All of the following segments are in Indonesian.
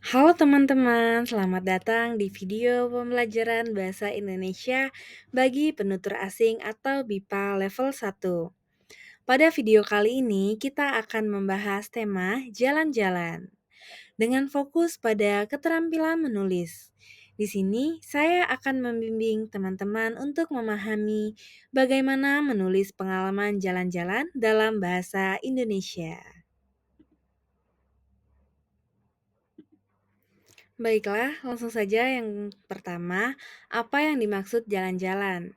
Halo teman-teman, selamat datang di video pembelajaran Bahasa Indonesia bagi penutur asing atau BIPA level 1. Pada video kali ini kita akan membahas tema jalan-jalan dengan fokus pada keterampilan menulis. Di sini saya akan membimbing teman-teman untuk memahami bagaimana menulis pengalaman jalan-jalan dalam bahasa Indonesia. Baiklah, langsung saja yang pertama, apa yang dimaksud jalan-jalan?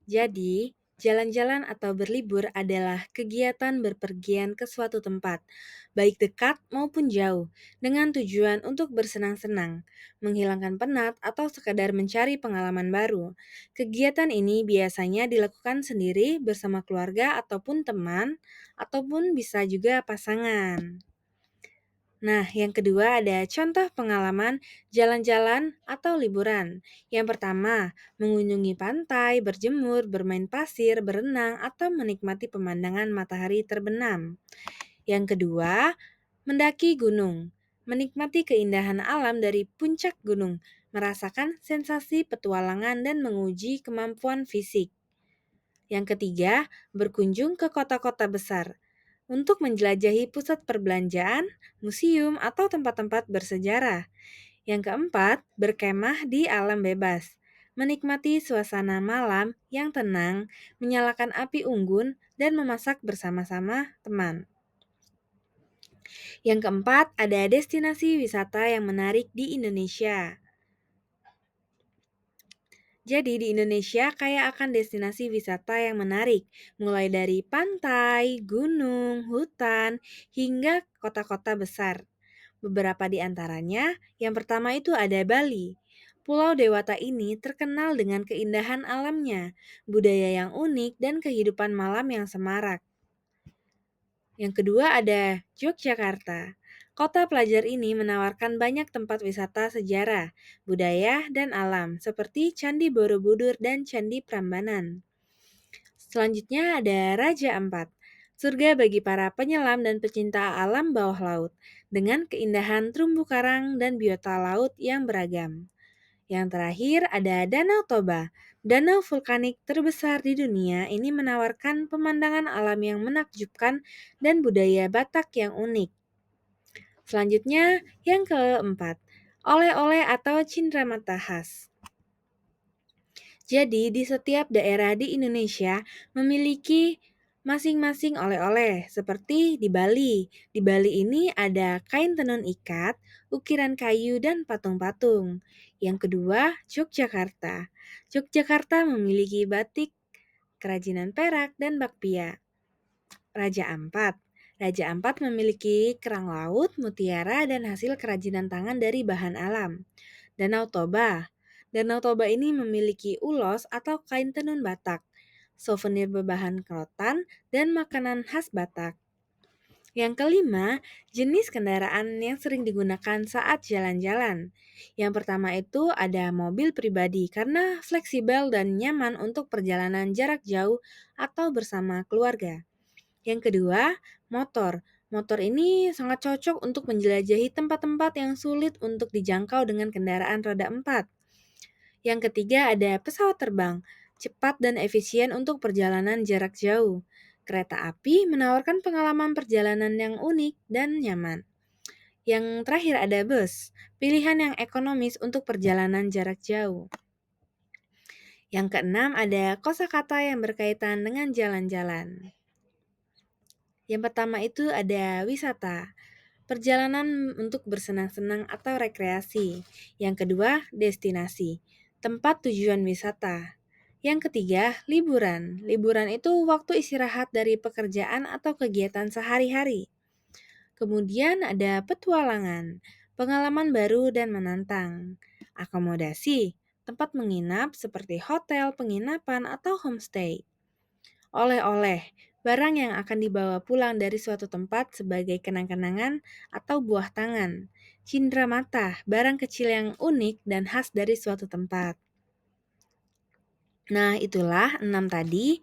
Jadi, jalan-jalan atau berlibur adalah kegiatan berpergian ke suatu tempat, baik dekat maupun jauh, dengan tujuan untuk bersenang-senang, menghilangkan penat, atau sekadar mencari pengalaman baru. Kegiatan ini biasanya dilakukan sendiri bersama keluarga ataupun teman, ataupun bisa juga pasangan. Nah, yang kedua ada contoh pengalaman jalan-jalan atau liburan. Yang pertama, mengunjungi pantai, berjemur, bermain pasir, berenang, atau menikmati pemandangan matahari terbenam. Yang kedua, mendaki gunung. Menikmati keindahan alam dari puncak gunung, merasakan sensasi petualangan dan menguji kemampuan fisik. Yang ketiga, berkunjung ke kota-kota besar untuk menjelajahi pusat perbelanjaan, museum, atau tempat-tempat bersejarah. Yang keempat, berkemah di alam bebas. Menikmati suasana malam yang tenang, menyalakan api unggun, dan memasak bersama-sama teman. Yang keempat, ada destinasi wisata yang menarik di Indonesia. Jadi di Indonesia kaya akan destinasi wisata yang menarik, mulai dari pantai, gunung, hutan, hingga kota-kota besar. Beberapa di antaranya, yang pertama itu ada Bali. Pulau Dewata ini terkenal dengan keindahan alamnya, budaya yang unik, dan kehidupan malam yang semarak. Yang kedua ada Yogyakarta. Kota pelajar ini menawarkan banyak tempat wisata sejarah, budaya, dan alam seperti Candi Borobudur dan Candi Prambanan. Selanjutnya ada Raja Ampat, surga bagi para penyelam dan pecinta alam bawah laut, dengan keindahan terumbu karang dan biota laut yang beragam. Yang terakhir ada Danau Toba. Danau vulkanik terbesar di dunia ini menawarkan pemandangan alam yang menakjubkan dan budaya Batak yang unik. Selanjutnya, yang keempat, oleh-oleh atau cindramata khas. Jadi, di setiap daerah di Indonesia memiliki masing-masing oleh-oleh, seperti di Bali. Di Bali ini ada kain tenun ikat, ukiran kayu, dan patung-patung. Yang kedua, Yogyakarta. Yogyakarta memiliki batik, kerajinan perak, dan bakpia. Raja Ampat. Raja Ampat memiliki kerang laut, mutiara, dan hasil kerajinan tangan dari bahan alam. Danau Toba. Danau Toba ini memiliki ulos atau kain tenun Batak, souvenir berbahan rotan, dan makanan khas Batak. Yang kelima, jenis kendaraan yang sering digunakan saat jalan-jalan. Yang pertama itu ada mobil pribadi karena fleksibel dan nyaman untuk perjalanan jarak jauh atau bersama keluarga. Yang kedua, motor. Motor ini sangat cocok untuk menjelajahi tempat-tempat yang sulit untuk dijangkau dengan kendaraan roda 4. Yang ketiga ada pesawat terbang, cepat dan efisien untuk perjalanan jarak jauh. Kereta api menawarkan pengalaman perjalanan yang unik dan nyaman. Yang terakhir ada bus, pilihan yang ekonomis untuk perjalanan jarak jauh. Yang keenam ada kosakata yang berkaitan dengan jalan-jalan. Yang pertama itu ada wisata, perjalanan untuk bersenang-senang atau rekreasi. Yang kedua, destinasi, tempat tujuan wisata. Yang ketiga, liburan. Liburan itu waktu istirahat dari pekerjaan atau kegiatan sehari-hari. Kemudian ada petualangan, pengalaman baru dan menantang. Akomodasi, tempat menginap seperti hotel, penginapan, atau homestay. Oleh-oleh, barang yang akan dibawa pulang dari suatu tempat sebagai kenang-kenangan atau buah tangan. Cindramata, barang kecil yang unik dan khas dari suatu tempat. Nah, itulah 6 tadi.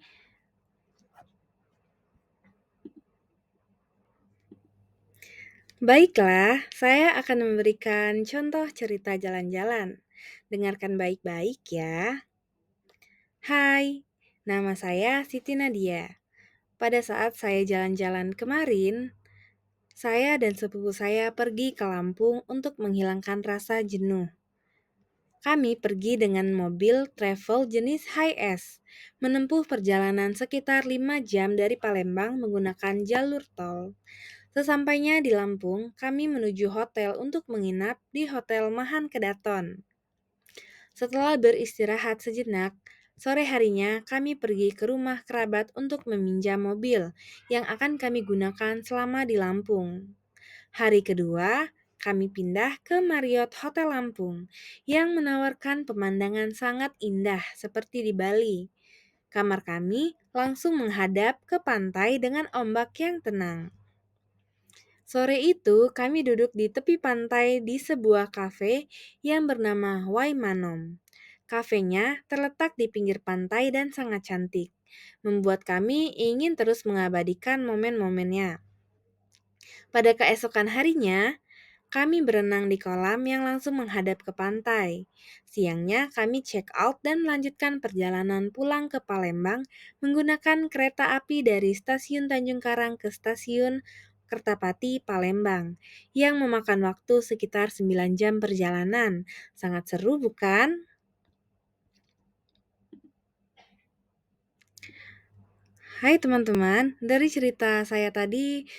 Baiklah, saya akan memberikan contoh cerita jalan-jalan. Dengarkan baik-baik ya. Hai, nama saya Siti Nadia. Pada saat saya jalan-jalan kemarin, saya dan sepupu saya pergi ke Lampung untuk menghilangkan rasa jenuh. Kami pergi dengan mobil travel jenis Hi-S, menempuh perjalanan sekitar 5 jam dari Palembang menggunakan jalur tol. Sesampainya di Lampung, kami menuju hotel untuk menginap di Hotel Mahan Kedaton. Setelah beristirahat sejenak, sore harinya kami pergi ke rumah kerabat untuk meminjam mobil yang akan kami gunakan selama di Lampung. Hari kedua, kami pindah ke Marriott Hotel Lampung yang menawarkan pemandangan sangat indah seperti di Bali. Kamar kami langsung menghadap ke pantai dengan ombak yang tenang. Sore itu, kami duduk di tepi pantai di sebuah kafe yang bernama Waimanom. Kafenya terletak di pinggir pantai dan sangat cantik, membuat kami ingin terus mengabadikan momen-momennya. Pada keesokan harinya, kami berenang di kolam yang langsung menghadap ke pantai. Siangnya, kami check out dan melanjutkan perjalanan pulang ke Palembang menggunakan kereta api dari stasiun Tanjung Karang ke stasiun Kertapati, Palembang, yang memakan waktu sekitar 9 jam perjalanan. Sangat seru, bukan? Hai teman-teman, dari cerita saya tadi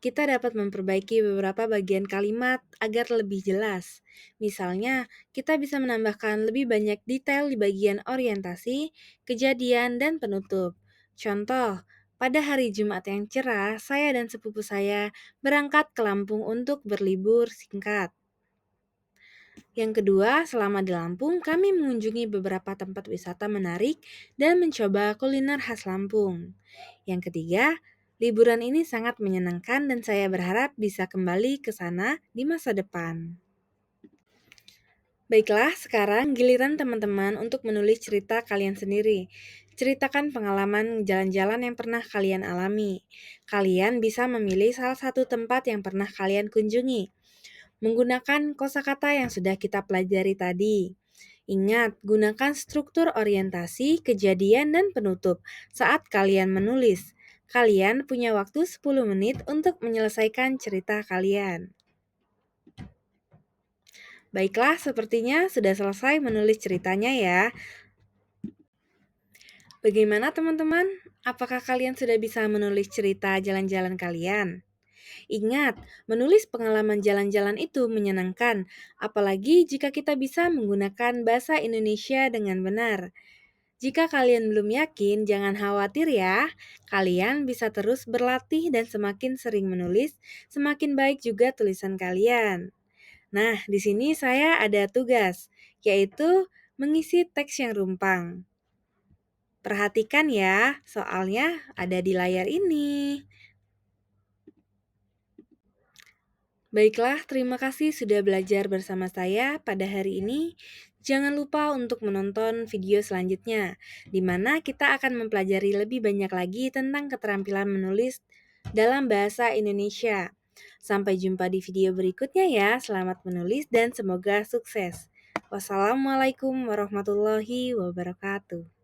kita dapat memperbaiki beberapa bagian kalimat agar lebih jelas. Misalnya, kita bisa menambahkan lebih banyak detail di bagian orientasi, kejadian, dan penutup. Contoh, pada hari Jumat yang cerah, saya dan sepupu saya berangkat ke Lampung untuk berlibur singkat. Yang kedua, selama di Lampung, kami mengunjungi beberapa tempat wisata menarik dan mencoba kuliner khas Lampung. Yang ketiga, liburan ini sangat menyenangkan dan saya berharap bisa kembali ke sana di masa depan. Baiklah, sekarang giliran teman-teman untuk menulis cerita kalian sendiri. Ceritakan pengalaman jalan-jalan yang pernah kalian alami. Kalian bisa memilih salah satu tempat yang pernah kalian kunjungi menggunakan kosakata yang sudah kita pelajari tadi. Ingat, gunakan struktur orientasi, kejadian, dan penutup saat kalian menulis. Kalian punya waktu 10 menit untuk menyelesaikan cerita kalian. Baiklah, sepertinya sudah selesai menulis ceritanya ya. Bagaimana teman-teman? Apakah kalian sudah bisa menulis cerita jalan-jalan kalian? Ingat, menulis pengalaman jalan-jalan itu menyenangkan, apalagi jika kita bisa menggunakan bahasa Indonesia dengan benar. Jika kalian belum yakin, jangan khawatir ya. Kalian bisa terus berlatih dan semakin sering menulis, semakin baik juga tulisan kalian. Nah, di sini saya ada tugas, yaitu mengisi teks yang rumpang. Perhatikan ya, soalnya ada di layar ini. Baiklah, terima kasih sudah belajar bersama saya pada hari ini. Jangan lupa untuk menonton video selanjutnya, di mana kita akan mempelajari lebih banyak lagi tentang keterampilan menulis dalam bahasa Indonesia. Sampai jumpa di video berikutnya ya. Selamat menulis dan semoga sukses. Wassalamualaikum warahmatullahi wabarakatuh.